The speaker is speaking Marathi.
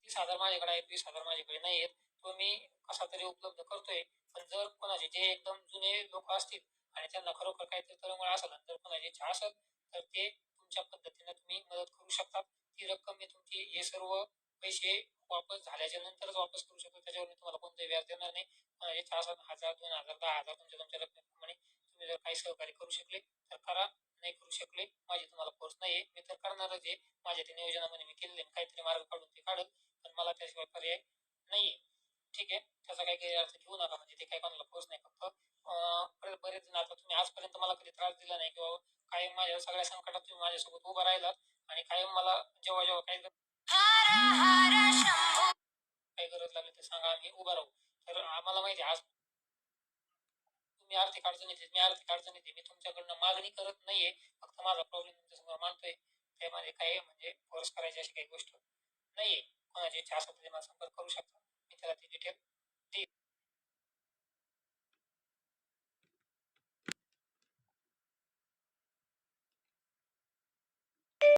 20,000 माझ्याकडे आहेत, 20,000 माझ्याकडे नाही आहेत. तो मी कसा तरी उपलब्ध करतोय. पण जर कोणाचे जे एकदम जुने लोक असतील आणि त्यांना खरोखर काहीतरी तळमळ असेल आणि जर कोणाची इच्छा असेल, तर ते तुमच्या पद्धतीनं तुम्ही मदत करू शकता. ती रक्कम मी तुमची हे सर्व पैसे वापस झाल्याच्या नंतरच वापस करू शकतो. त्याच्यावर मी तुम्हाला कोणतंही व्याज देणार नाही. कोणाची इच्छा असेल 1,000, 2,000, 10,000 तुमच्या रकमेप्रमाणे तुम्ही जर काही सहकार्य करू शकले तर करा. नाही करू शकले, माझी तुम्हाला फोर्स नाहीये. मी तर करणारच आहे. माझ्या त्या नियोजनामध्ये मी केलेले काहीतरी मार्ग काढून ते काढेल. पण मला त्याशिवाय पर्याय नाहीये. ठीक आहे. त्याचा काही गैरअर्थ घेऊ नका. म्हणजे ते काही कोणाला फोर्स नाही. फक्त बरेच जण आता तुम्ही आजपर्यंत मला कधी त्रास दिला नाही किंवा कायम माझ्या सगळ्या संकटात तुम्ही माझ्यासोबत उभा राहिलात आणि कायम मला जेव्हा जेव्हा काही काही गरज लागली तर सांगा, आम्ही उभा राहू. तर आम्हाला माहिती आहे आज तुम्ही आर्थिक अडचणीत आहे, मी आर्थिक अडचणीत आहे. मी तुमच्याकडनं मागणी करत नाहीये. फक्त माझा प्रॉब्लेम तुमच्यासमोर मांडतोय. त्यामध्ये काही म्हणजे फोर्स करायची अशी काही गोष्ट नाहीये. कोणाची इच्छा असेल तर ते मला संपर्क करू शकता.